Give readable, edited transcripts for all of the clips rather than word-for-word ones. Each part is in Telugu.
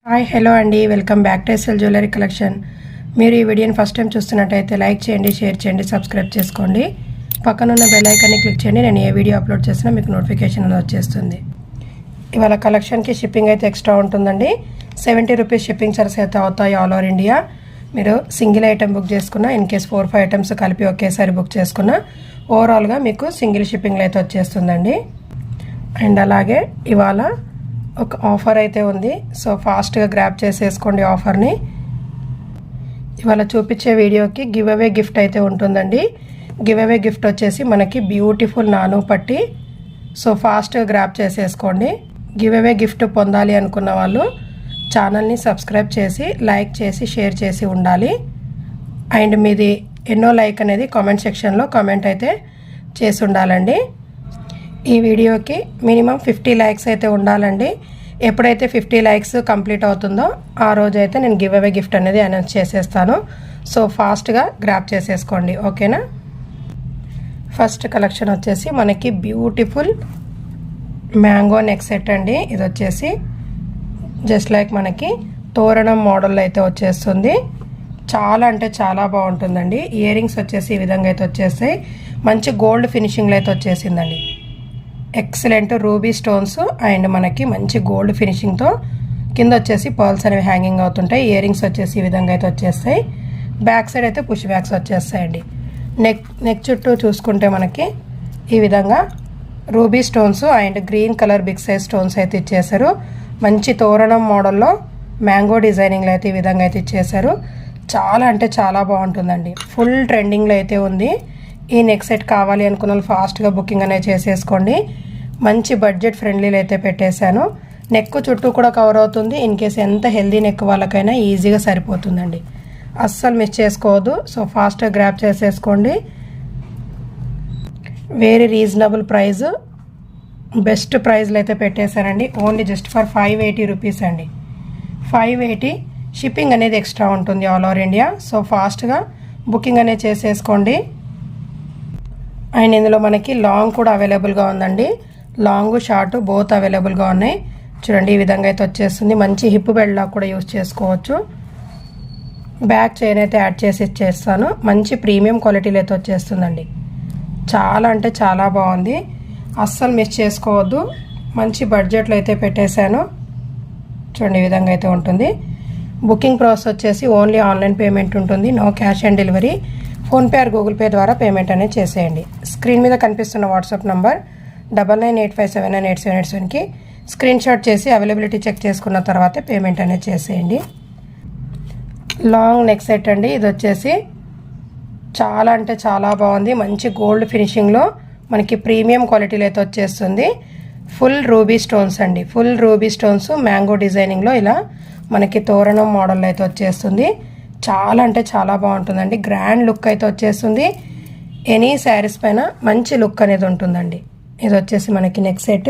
హాయ్ హలో అండి, welcome back to SL jewellery collection. మీరు ఈ వీడియోని ఫస్ట్ టైం చూస్తున్నట్టయితే లైక్ చేయండి, షేర్ చేయండి, సబ్స్క్రైబ్ చేసుకోండి. పక్కనున్న బెల్ ఐకాన్ని క్లిక్ చేయండి. నేను ఏ వీడియో అప్లోడ్ చేసినా మీకు నోటిఫికేషన్ వచ్చేస్తుంది. ఇవాళ కలెక్షన్కి షిప్పింగ్ అయితే ఎక్స్ట్రా ఉంటుందండి. 70 రూపీస్ షిప్పింగ్ చార్జెస్ అయితే అవుతాయి ఆల్ ఓవర్ ఇండియా. మీరు సింగిల్ ఐటెం బుక్ చేసుకున్నా, ఇన్ కేస్ 4-5 ఐటమ్స్ కలిపి ఒకేసారి బుక్ చేసుకున్నా ఓవరాల్గా మీకు సింగిల్ షిప్పింగ్లో అయితే వచ్చేస్తుందండి. అండ్ అలాగే ఇవాళ ఒక ఆఫర్ అయితే ఉంది, సో ఫాస్ట్గా గ్రాబ్ చేసేసుకోండి ఆఫర్ని. ఇవాళ చూపించే వీడియోకి గివ్ అవే గిఫ్ట్ అయితే ఉంటుందండి. గివ్ అవే గిఫ్ట్ వచ్చేసి మనకి బ్యూటిఫుల్ నాను పట్టి, సో ఫాస్ట్గా గ్రాబ్ చేసేసుకోండి. గివ్ అవే గిఫ్ట్ పొందాలి అనుకున్న వాళ్ళు ఛానల్ని సబ్స్క్రైబ్ చేసి లైక్ చేసి షేర్ చేసి ఉండాలి. అండ్ మీది ఎన్నో లైక్ అనేది కామెంట్ సెక్షన్లో కామెంట్ అయితే చేసి ఉండాలండి. ఈ వీడియోకి మినిమం 50 లైక్స్ అయితే ఉండాలండి. ఎప్పుడైతే 50 లైక్స్ కంప్లీట్ అవుతుందో ఆ రోజు అయితే నేను గివ్ అవే గిఫ్ట్ అనేది అనౌన్స్ చేసేస్తాను. సో ఫాస్ట్గా గ్రాబ్ చేసేసుకోండి, ఓకేనా. ఫస్ట్ కలెక్షన్ వచ్చేసి మనకి బ్యూటిఫుల్ మ్యాంగో నెక్ సెట్ అండి. ఇది వచ్చేసి జస్ట్ లైక్ మనకి తోరణం మోడల్ అయితే వచ్చేస్తుంది. చాలా అంటే చాలా బాగుంటుందండి. ఇయర్ రింగ్స్ వచ్చేసి ఈ విధంగా అయితే వచ్చేస్తాయి. మంచి గోల్డ్ ఫినిషింగ్లో అయితే వచ్చేసిందండి. ఎక్సలెంట్ రూబీ స్టోన్స్ అండ్ మనకి మంచి గోల్డ్ ఫినిషింగ్తో కింద వచ్చేసి పర్ల్స్ అనేవి హ్యాంగింగ్ అవుతుంటాయి. ఇయర్ రింగ్స్ వచ్చేసి ఈ విధంగా అయితే వచ్చేస్తాయి. బ్యాక్ సైడ్ అయితే పుష్ బ్యాక్స్ వచ్చేస్తాయండి. నెక్ చుట్టూ చూసుకుంటే మనకి ఈ విధంగా ruby stones and green colour big size stones అయితే ఇచ్చేసారు. మంచి తోరణం మోడల్లో మ్యాంగో డిజైనింగ్లో అయితే ఈ విధంగా అయితే ఇచ్చేసారు. చాలా అంటే చాలా బాగుంటుందండి. ఫుల్ ట్రెండింగ్లో అయితే ఉంది. ఈ నెక్ సెట్ కావాలి అనుకున్న వాళ్ళు ఫాస్ట్గా బుకింగ్ అనేది చేసేసుకోండి. మంచి బడ్జెట్ ఫ్రెండ్లీలో అయితే పెట్టేశాను. నెక్ చుట్టూ కూడా కవర్ అవుతుంది. ఇన్ కేస్ ఎంత హెల్దీ నెక్ వాళ్ళకైనా ఈజీగా సరిపోతుందండి. అస్సలు మిస్ చేసుకోవద్దు. సో ఫాస్ట్గా గ్రాబ్ చేసేసుకోండి. వెరీ రీజనబుల్ ప్రైస్, బెస్ట్ ప్రైస్లో అయితే పెట్టేశారండి. ఓన్లీ జస్ట్ ఫర్ 580 రూపీస్ అండి. 580 షిప్పింగ్ అనేది ఎక్స్ట్రా ఉంటుంది ఆల్ ఓవర్ ఇండియా. సో ఫాస్ట్గా బుకింగ్ అనేది చేసేసుకోండి. అండ్ ఇందులో మనకి లాంగ్ కూడా అవైలబుల్గా ఉందండి. లాంగ్ షార్ట్ బోత్ అవైలబుల్గా ఉన్నాయి. చూడండి ఈ విధంగా అయితే వచ్చేస్తుంది. మంచి హిప్ బెల్ట్ లాగా కూడా యూజ్ చేసుకోవచ్చు. బ్యాక్ చైన్ అయితే యాడ్ చేసి ఇచ్చేస్తాను. మంచి ప్రీమియం క్వాలిటీలో అయితే వచ్చేస్తుందండి. చాలా అంటే చాలా బాగుంది. అస్సలు మిస్ చేసుకోవద్దు. మంచి బడ్జెట్లో అయితే పెట్టేశాను. చూడండి ఈ విధంగా అయితే ఉంటుంది. బుకింగ్ ప్రాసెస్ వచ్చేసి ఓన్లీ ఆన్లైన్ పేమెంట్ ఉంటుంది. No cash on delivery. PhonePe or Google Pay ద్వారా పేమెంట్ అనేది చేసేయండి. స్క్రీన్ మీద కనిపిస్తున్న వాట్సాప్ నంబర్ 9985798787కి స్క్రీన్ షాట్ చేసి అవైలబిలిటీ చెక్ చేసుకున్న తర్వాతే పేమెంట్ అనేది చేసేయండి. లాంగ్ నెక్ సెట్ అండి. ఇది వచ్చేసి చాలా అంటే చాలా బాగుంది. మంచి గోల్డ్ ఫినిషింగ్లో మనకి ప్రీమియం క్వాలిటీలో అయితే వచ్చేస్తుంది. ఫుల్ రూబీ స్టోన్స్ అండి. ఫుల్ రూబీ స్టోన్స్ మ్యాంగో డిజైనింగ్లో ఇలా మనకి తోరణం మోడల్లో అయితే వచ్చేస్తుంది. చాలా అంటే చాలా బాగుంటుందండి. గ్రాండ్ లుక్ అయితే వచ్చేస్తుంది. ఎనీ శారీస్ పైన మంచి లుక్ అనేది ఉంటుందండి. ఇది వచ్చేసి మనకి నెక్ సెట్.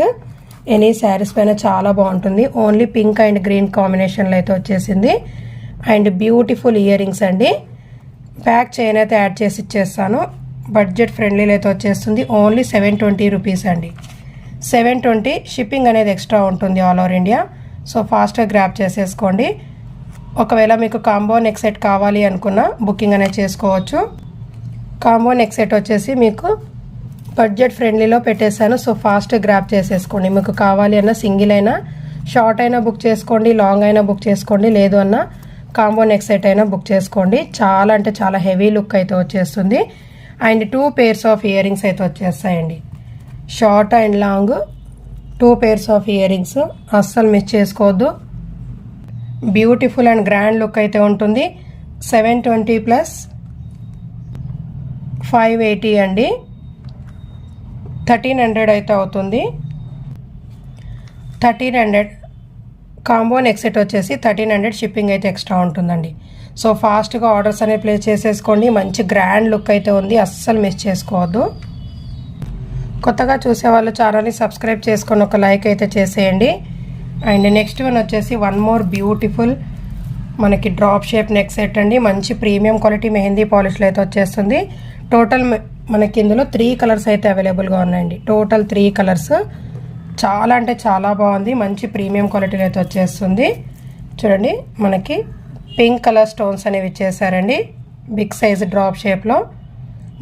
ఎనీ శారీస్ పైన చాలా బాగుంటుంది. ఓన్లీ పింక్ అండ్ గ్రీన్ కాంబినేషన్లో అయితే వచ్చేసింది. అండ్ బ్యూటిఫుల్ ఇయర్ రింగ్స్ అండి. బ్యాక్ చైన్ అయితే యాడ్ చేసి ఇచ్చేస్తాను. బడ్జెట్ ఫ్రెండ్లీలో అయితే వచ్చేస్తుంది. ఓన్లీ 720 రూపీస్ అండి. 720 షిప్పింగ్ అనేది ఎక్స్ట్రా ఉంటుంది ఆల్ ఓవర్ ఇండియా. సో ఫాస్ట్గా గ్రాబ్ చేసేసుకోండి. ఒకవేళ మీకు కాంబో నెక్ సెట్ కావాలి అనుకున్న బుకింగ్ అనేది చేసుకోవచ్చు. కాంబో నెక్ సెట్ వచ్చేసి మీకు బడ్జెట్ ఫ్రెండ్లీలో పెట్టేశాను. సో ఫాస్ట్ గ్రాబ్ చేసేసుకోండి. మీకు కావాలి అన్న సింగిల్ అయినా షార్ట్ అయినా బుక్ చేసుకోండి, లాంగ్ అయినా బుక్ చేసుకోండి, లేదు అన్న కాంబో నెక్ సెట్ అయినా బుక్ చేసుకోండి. చాలా అంటే చాలా హెవీ లుక్ అయితే వచ్చేస్తుంది. And 2 pairs of earrings అయితే వచ్చేస్తాయండి. Short and long 2 pairs of earrings అస్సలు మిస్ చేసుకోవద్దు. బ్యూటిఫుల్ అండ్ గ్రాండ్ లుక్ అయితే ఉంటుంది. 720 ప్లస్ 580 అండి. 1300 అయితే అవుతుంది. 1300 కాంబో నెక్ సెట్ వచ్చేసి 1300 షిప్పింగ్ అయితే ఎక్స్ట్రా ఉంటుందండి. సో ఫాస్ట్గా ఆర్డర్స్ అనేవి ప్లేస్ చేసేసుకోండి. మంచి గ్రాండ్ లుక్ అయితే ఉంది. అస్సలు మిస్ చేసుకోవద్దు. కొత్తగా చూసేవాళ్ళు ఛానల్ని సబ్స్క్రైబ్ చేసుకొని ఒక లైక్ అయితే చేసేయండి. అండ్ నెక్స్ట్ వన్ వచ్చేసి వన్ మోర్ బ్యూటిఫుల్ మనకి డ్రాప్ షేప్ నెక్ సెట్ అండి. మంచి ప్రీమియం క్వాలిటీ మెహందీ పాలిష్లో అయితే వచ్చేస్తుంది. టోటల్ మనకి ఇందులో 3 కలర్స్ అయితే అవైలబుల్గా ఉన్నాయండి. Total 3 colours. చాలా అంటే చాలా బాగుంది. మంచి ప్రీమియం క్వాలిటీలో అయితే వచ్చేస్తుంది. చూడండి మనకి పింక్ కలర్ స్టోన్స్ అనేవి ఇచ్చేసారండి, బిగ్ సైజ్ డ్రాప్ షేప్లో.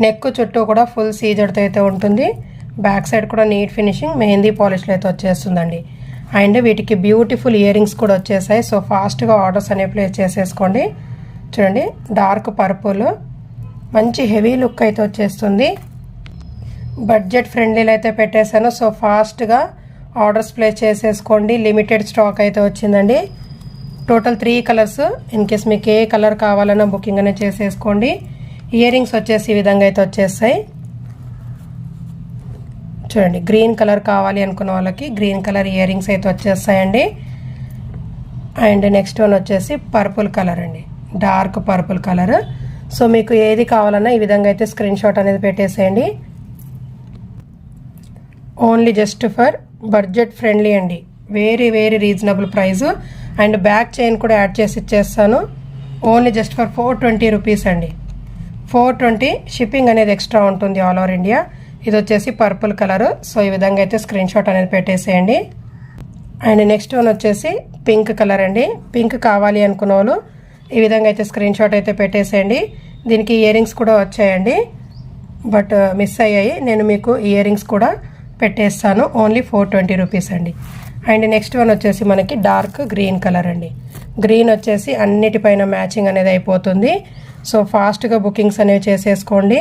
నెక్ చుట్టూ కూడా ఫుల్ సీజర్తో అయితే ఉంటుంది. బ్యాక్ సైడ్ కూడా నీట్ ఫినిషింగ్ మెహందీ పాలిష్లో అయితే వచ్చేస్తుందండి. అండ్ వీటికి బ్యూటిఫుల్ ఇయర్ రింగ్స్ కూడా వచ్చేసాయి. సో ఫాస్ట్గా ఆర్డర్స్ అనేవి ప్లేస్ చేసేసుకోండి. చూడండి డార్క్ పర్పుల్, మంచి హెవీ లుక్ అయితే వచ్చేస్తుంది. బడ్జెట్ ఫ్రెండ్లీలో అయితే పెట్టేశాను. సో ఫాస్ట్గా ఆర్డర్స్ ప్లేస్ చేసేసుకోండి. లిమిటెడ్ స్టాక్ అయితే వచ్చిందండి. Total 3 colours. ఇన్ కేస్ మీకు ఏ కలర్ కావాలన్నా బుకింగ్ అనేది చేసేసుకోండి. ఇయర్ రింగ్స్ వచ్చేసి ఈ విధంగా అయితే వచ్చేస్తాయి. చూడండి గ్రీన్ కలర్ కావాలి అనుకున్న వాళ్ళకి గ్రీన్ కలర్ ఇయర్ రింగ్స్ అయితే వచ్చేస్తాయండి. అండ్ నెక్స్ట్ వన్ వచ్చేసి పర్పుల్ కలర్ అండి, డార్క్ పర్పుల్ కలర్. సో మీకు ఏది కావాలన్నా ఈ విధంగా అయితే స్క్రీన్ షాట్ అనేది పెట్టేసేయండి. Only just for budget friendly అండి, very very reasonable price. And back chain కూడా యాడ్ చేసి ఇచ్చేస్తాను. ఓన్లీ జస్ట్ ఫర్ 420 రూపీస్ అండి. 420 షిప్పింగ్ అనేది ఎక్స్ట్రా ఉంటుంది ఆల్ ఓవర్ ఇండియా. ఇది వచ్చేసి పర్పుల్ కలర్. సో ఈ విధంగా అయితే స్క్రీన్ షాట్ అనేది పెట్టేసేయండి. అండ్ నెక్స్ట్ వన్ వచ్చేసి పింక్ కలర్ అండి. పింక్ కావాలి అనుకున్న వాళ్ళు ఈ విధంగా అయితే స్క్రీన్ షాట్ అయితే పెట్టేసేయండి. దీనికి ఇయర్ రింగ్స్ కూడా వచ్చాయండి, బట్ మిస్ అయ్యాయి. నేను మీకు ఇయర్ రింగ్స్ కూడా పెట్టేస్తాను. ఓన్లీ 420 రూపీస్ అండి. అండ్ నెక్స్ట్ వన్ వచ్చేసి మనకి డార్క్ గ్రీన్ కలర్ అండి. గ్రీన్ వచ్చేసి అన్నిటిపైన మ్యాచింగ్ అనేది అయిపోతుంది. సో ఫాస్ట్గా బుకింగ్స్ అనేవి చేసేసుకోండి.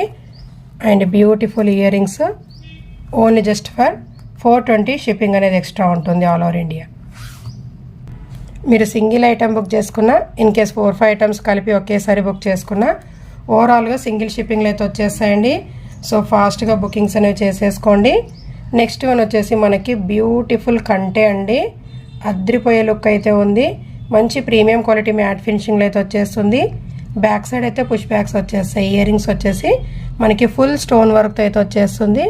And beautiful ear rings only just for 420. Shipping అనేది ఎక్స్ట్రా ఉంటుంది ఆల్ ఓవర్ ఇండియా. మీరు సింగిల్ ఐటమ్ బుక్ చేసుకున్నా, ఇన్ కేస్ 4-5 ఐటమ్స్ కలిపి ఒకేసారి బుక్ చేసుకున్నా ఓవరాల్గా సింగిల్ షిప్పింగ్లో అయితే వచ్చేస్తాయండి. సో ఫాస్ట్గా బుకింగ్స్ అనేవి చేసేసుకోండి. నెక్స్ట్ వన్ వచ్చేసి మనకి బ్యూటిఫుల్ కంటే అండి, అద్రిపోయే లుక్ అయితే ఉంది. మంచి ప్రీమియం క్వాలిటీ మ్యాట్ ఫినిషింగ్లో అయితే వచ్చేస్తుంది. బ్యాక్ సైడ్ అయితే పుష్ బ్యాక్స్ వచ్చేస్తాయి. ఇయర్ రింగ్స్ వచ్చేసి మనకి ఫుల్ స్టోన్ వర్క్తో అయితే వచ్చేస్తుంది.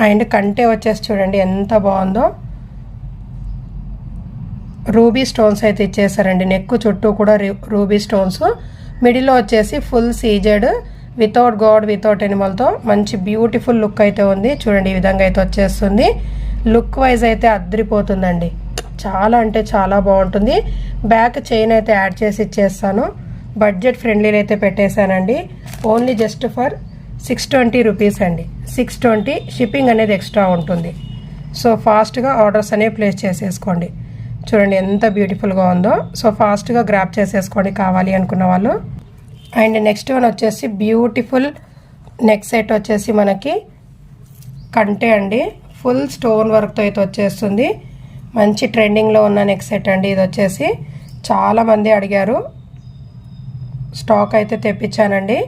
అండ్ కంటే వచ్చేసి చూడండి ఎంత బాగుందో, రూబీ స్టోన్స్ అయితే ఇచ్చేసారండి. నెక్ చుట్టూ కూడా రూబీ స్టోన్స్, మిడిల్లో వచ్చేసి full CZ without god without ఎనిమల్తో మంచి బ్యూటిఫుల్ లుక్ అయితే ఉంది. చూడండి ఈ విధంగా అయితే వచ్చేస్తుంది. లుక్ వైజ్ అయితే అద్రిపోతుందండి, చాలా అంటే చాలా బాగుంటుంది. బ్యాక్ చైన్ అయితే యాడ్ చేసి ఇచ్చేస్తాను. బడ్జెట్ ఫ్రెండ్లీలో అయితే పెట్టేశానండి. ఓన్లీ జస్ట్ ఫర్ 620 రూపీస్ అండి. 620 షిప్పింగ్ అనేది ఎక్స్ట్రా ఉంటుంది. సో ఫాస్ట్గా ఆర్డర్స్ అనేవి ప్లేస్ చేసేసుకోండి. చూడండి ఎంత బ్యూటిఫుల్గా ఉందో. సో ఫాస్ట్గా గ్రాప్ చేసేసుకోండి కావాలి అనుకున్న వాళ్ళు. అండ్ నెక్స్ట్ వన్ వచ్చేసి బ్యూటిఫుల్ నెక్ సెట్ వచ్చేసి మనకి కంటే అండి, ఫుల్ స్టోన్ వర్క్తో అయితే వచ్చేస్తుంది. మంచి ట్రెండింగ్లో ఉన్న నెక్ సెట్ అండి. ఇది వచ్చేసి చాలామంది అడిగారు, స్టాక్ అయితే తెప్పించానండి.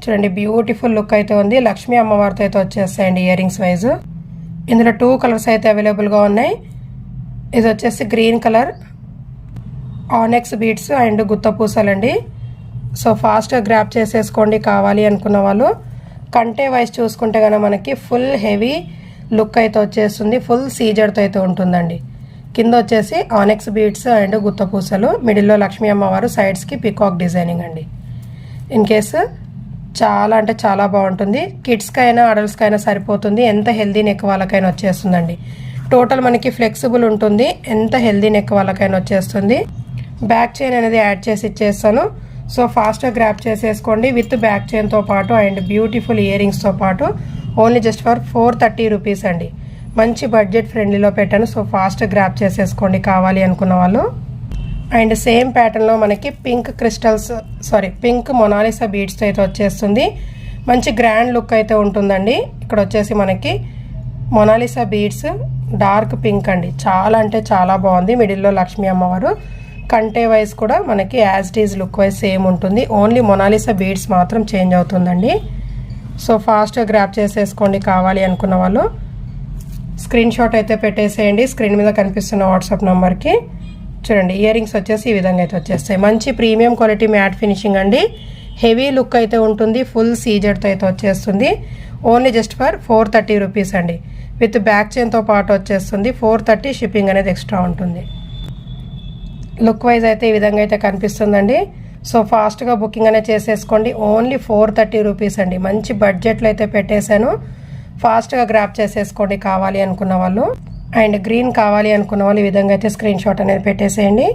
చూడండి బ్యూటిఫుల్ లుక్ అయితే ఉంది. లక్ష్మీ అమ్మవారితో అయితే వచ్చేస్తాయండి ఇయర్ రింగ్స్ వైజ్. ఇందులో 2 కలర్స్ అయితే అవైలబుల్గా ఉన్నాయి. ఇది వచ్చేసి green colour onyx beads and గుత్తపూసలండి. సో ఫాస్ట్గా గ్రాప్ చేసేసుకోండి కావాలి అనుకున్న వాళ్ళు. కంటే వైజ్ చూసుకుంటే కనుక మనకి ఫుల్ హెవీ లుక్ అయితే వచ్చేస్తుంది. ఫుల్ సీజర్తో అయితే ఉంటుందండి. కింద వచ్చేసి ఆనెక్స్ బీడ్స్ అండ్ గుత్తపూసలు, మిడిల్లో లక్ష్మీ అమ్మవారు, సైడ్స్కి పికాక్ డిజైనింగ్ అండి. ఇన్ కేసు చాలా అంటే చాలా బాగుంటుంది. కిడ్స్కైనా అడల్ట్స్కైనా సరిపోతుంది. ఎంత హెల్దీ నెక్ వాళ్ళకైనా వచ్చేస్తుందండి. టోటల్ మనకి ఫ్లెక్సిబుల్ ఉంటుంది. ఎంత హెల్దీ నెక్ వాళ్ళకైనా వచ్చేస్తుంది. బ్యాక్ చైన్ అనేది యాడ్ చేసి ఇచ్చేస్తాను. సో ఫాస్ట్గా గ్రాప్ చేసేసుకోండి విత్ బ్యాక్ చైన్తో పాటు అండ్ బ్యూటిఫుల్ ఇయర్ రింగ్స్తో పాటు. ఓన్లీ జస్ట్ ఫర్ 430 రూపీస్ అండి. మంచి బడ్జెట్ ఫ్రెండ్లీలో పెట్టాను. సో ఫాస్ట్గా గ్రాప్ చేసేసుకోండి కావాలి అనుకున్న వాళ్ళు. అండ్ సేమ్ ప్యాటర్న్లో మనకి పింక్ మొనాలిసా బీడ్స్తో అయితే వచ్చేస్తుంది. మంచి గ్రాండ్ లుక్ అయితే ఉంటుందండి. ఇక్కడ వచ్చేసి మనకి మొనాలిసా బీడ్స్ డార్క్ పింక్ అండి, చాలా అంటే చాలా బాగుంది. మిడిల్లో లక్ష్మీ అమ్మవారు. కంటే వైజ్ కూడా మనకి as it is look wise same ఉంటుంది. ఓన్లీ మొనాలిసా బీడ్స్ మాత్రం చేంజ్ అవుతుందండి. సో ఫాస్ట్గా గ్రాప్ చేసేసుకోండి కావాలి అనుకున్న వాళ్ళు. స్క్రీన్ షాట్ అయితే పెట్టేసేయండి స్క్రీన్ మీద కనిపిస్తున్న వాట్సాప్ నెంబర్కి. చూడండి ఇయర్ రింగ్స్ వచ్చేసి ఈ విధంగా అయితే వచ్చేస్తాయి. మంచి ప్రీమియం క్వాలిటీ మ్యాట్ ఫినిషింగ్ అండి. హెవీ లుక్ అయితే ఉంటుంది. ఫుల్ సీజర్తో అయితే వచ్చేస్తుంది. ఓన్లీ జస్ట్ ఫర్ 430 రూపీస్ అండి. విత్ బ్యాక్ చైన్తో పాటు వచ్చేస్తుంది. 430 షిప్పింగ్ అనేది ఎక్స్ట్రా ఉంటుంది. లుక్ వైజ్ అయితే ఈ విధంగా అయితే కనిపిస్తుందండి. సో ఫాస్ట్గా బుకింగ్ అనేది చేసేసుకోండి. ఓన్లీ 430 రూపీస్ అండి. మంచి బడ్జెట్లో అయితే పెట్టేశాను. ఫాస్ట్గా గ్రాప్ చేసేసుకోండి కావాలి అనుకున్న వాళ్ళు. అండ్ గ్రీన్ కావాలి అనుకున్న వాళ్ళు ఈ విధంగా అయితే స్క్రీన్ షాట్ అనేది పెట్టేసేయండి.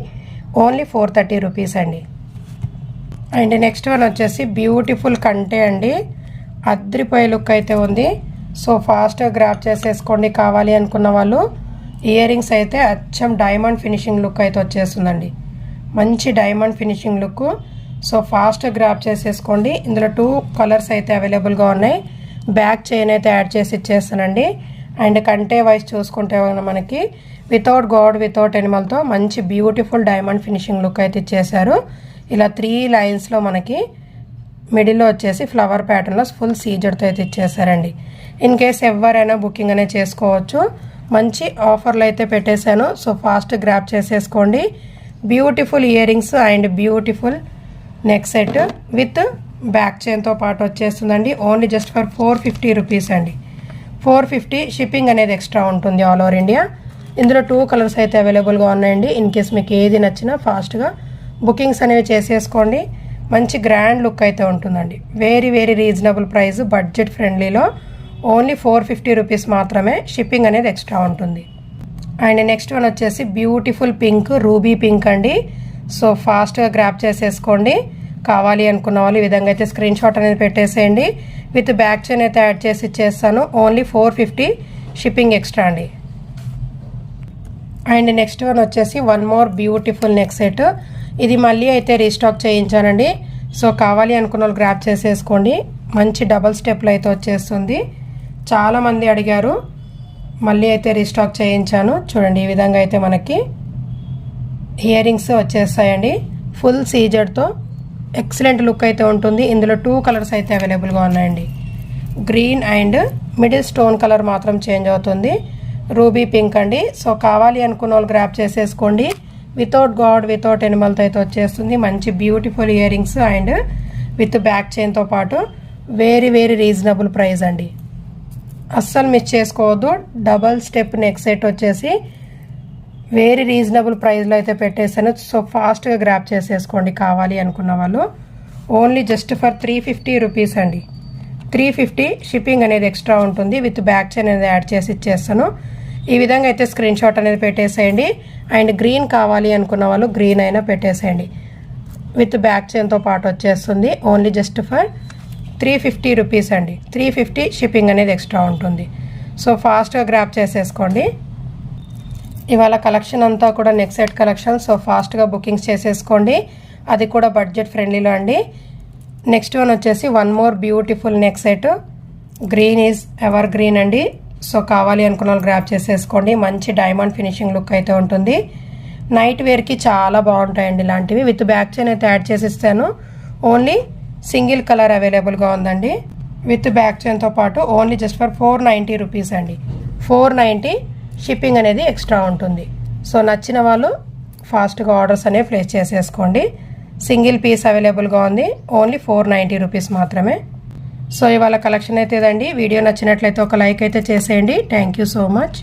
ఓన్లీ 430 రూపీస్ అండి. అండ్ నెక్స్ట్ వన్ వచ్చేసి బ్యూటిఫుల్ కంటే అండి, అద్రిపోయే లుక్ అయితే ఉంది. సో ఫాస్ట్గా గ్రాప్ చేసేసుకోండి కావాలి అనుకున్న వాళ్ళు. ఇయర్ రింగ్స్ అయితే అచ్చం డైమండ్ ఫినిషింగ్ లుక్ అయితే వచ్చేస్తుందండి, మంచి డైమండ్ ఫినిషింగ్ లుక్. సో ఫాస్ట్గా గ్రాప్ చేసేసుకోండి. ఇందులో 2 కలర్స్ అయితే అవైలబుల్గా ఉన్నాయి. బ్యాక్ చైన్ అయితే యాడ్ చేసి ఇచ్చేస్తానండి. అండ్ కంటే వైజ్ చూసుకుంటే మనకి వితౌట్ గాడ్ వితౌట్ ఎనిమల్తో మంచి బ్యూటిఫుల్ డైమండ్ ఫినిషింగ్ లుక్ అయితే ఇచ్చేసారు. ఇలా 3 లైన్స్లో మనకి మిడిల్లో వచ్చేసి ఫ్లవర్ ప్యాటర్న్లో ఫుల్ సీజర్తో అయితే ఇచ్చేసారండి. ఇన్ కేస్ ఎవరైనా బుకింగ్ అనేది చేసుకోవచ్చు. మంచి ఆఫర్లు అయితే పెట్టేశాను. సో ఫాస్ట్ గ్రాప్ చేసేసుకోండి. Beautiful earrings and beautiful neck set with back చైన్తో పాటు వచ్చేస్తుందండి. ఓన్లీ జస్ట్ ఫర్ 450 రూపీస్ అండి. 450 షిప్పింగ్ అనేది ఎక్స్ట్రా ఉంటుంది ఆల్ ఓవర్ ఇండియా. ఇందులో 2 కలర్స్ అయితే అవైలబుల్గా ఉన్నాయండి. ఇన్ కేస్ మీకు ఏది నచ్చినా ఫాస్ట్గా బుకింగ్స్ అనేవి చేసేసుకోండి. మంచి గ్రాండ్ లుక్ అయితే ఉంటుందండి. Very very reasonable price, budget ఫ్రెండ్లీలో ఓన్లీ 450 రూపీస్ మాత్రమే. షిప్పింగ్ అనేది ఎక్స్ట్రా ఉంటుంది. అండ్ నెక్స్ట్ వన్ వచ్చేసి బ్యూటిఫుల్ పింక్, రూబీ పింక్ అండి. సో ఫాస్ట్గా గ్రాప్ చేసేసుకోండి కావాలి అనుకున్న వాళ్ళు. ఈ విధంగా అయితే స్క్రీన్ షాట్ అనేది పెట్టేసేయండి. విత్ బ్యాక్ చైన్ అయితే యాడ్ చేసి ఇచ్చేస్తాను. ఓన్లీ 450 షిప్పింగ్ ఎక్స్ట్రా అండి. అండ్ నెక్స్ట్ వన్ వచ్చేసి one more beautiful neck set. ఇది మళ్ళీ అయితే రీస్టాక్ చేయించానండి. సో కావాలి అనుకున్న వాళ్ళు గ్రాప్ చేసేసుకోండి. మంచి డబల్ స్టెప్లు అయితే వచ్చేస్తుంది. చాలామంది అడిగారు, మళ్ళీ అయితే రీస్టాక్ చేయించాను. చూడండి ఈ విధంగా అయితే మనకి ఇయర్ రింగ్స్ వచ్చేస్తాయండి. ఫుల్ సీజర్తో ఎక్సలెంట్ లుక్ అయితే ఉంటుంది. ఇందులో 2 కలర్స్ అయితే అవైలబుల్గా ఉన్నాయండి. Green and middle stone colour మాత్రం చేంజ్ అవుతుంది. రూబీ పింక్ అండి. సో కావాలి అనుకున్న వాళ్ళు గ్రాప్ చేసేసుకోండి. వితౌట్ గాడ్ వితౌట్ ఎనిమల్తో అయితే వచ్చేస్తుంది. మంచి beautiful earrings and with back చైన్తో పాటు వెరీ వెరీ రీజనబుల్ ప్రైస్ అండి. అస్సలు మిస్ చేసుకోవద్దు. డబల్ స్టెప్ నెక్ సెట్ వచ్చేసి వెరీ రీజనబుల్ ప్రైస్లో అయితే పెట్టేశాను. సో ఫాస్ట్గా గ్రాప్ చేసేసుకోండి కావాలి అనుకున్న వాళ్ళు. ఓన్లీ జస్ట్ ఫర్ 350 రూపీస్ అండి. 350 షిప్పింగ్ అనేది ఎక్స్ట్రా ఉంటుంది. విత్ బ్యాక్ చైన్ అనేది యాడ్ చేసి ఇచ్చేస్తాను. ఈ విధంగా అయితే స్క్రీన్ షాట్ అనేది పెట్టేసేయండి. అండ్ గ్రీన్ కావాలి అనుకున్న వాళ్ళు గ్రీన్ అయినా పెట్టేసేయండి. విత్ బ్యాక్ చైన్తో పాటు వచ్చేస్తుంది. ఓన్లీ జస్ట్ ఫర్ 350 రూపీస్ అండి. 350 షిప్పింగ్ అనేది ఎక్స్ట్రా ఉంటుంది. సో ఫాస్ట్గా గ్రాప్ చేసేసుకోండి. ఇవాళ కలెక్షన్ అంతా కూడా నెక్ సెట్ కలెక్షన్. సో ఫాస్ట్గా బుకింగ్స్ చేసేసుకోండి. అది కూడా బడ్జెట్ ఫ్రెండ్లీలో అండి. నెక్స్ట్ వన్ వచ్చేసి one more beautiful neck set. Green is ever green అండి. సో కావాలి అనుకున్న వాళ్ళు గ్రాప్ చేసేసుకోండి. మంచి డైమండ్ ఫినిషింగ్ లుక్ అయితే ఉంటుంది. నైట్ వేర్కి చాలా బాగుంటాయండి ఇలాంటివి. విత్ బ్యాక్ చైన్ అయితే యాడ్ చేసి ఇస్తాను. ఓన్లీ సింగిల్ కలర్ అవైలబుల్గా ఉందండి. విత్ బ్యాక్ చైన్తో పాటు ఓన్లీ జస్ట్ ఫర్ 490 రూపీస్ అండి. 490 షిప్పింగ్ అనేది ఎక్స్ట్రా ఉంటుంది. సో నచ్చిన వాళ్ళు ఫాస్ట్గా ఆర్డర్స్ అనేవి ప్లేస్ చేసేసుకోండి. సింగిల్ పీస్ అవైలబుల్గా ఉంది. ఓన్లీ 490 రూపీస్ మాత్రమే. సో ఇవాళ కలెక్షన్ అయితే ఇదండి. వీడియో నచ్చినట్లయితే ఒక లైక్ అయితే చేసేయండి. Thank you so much.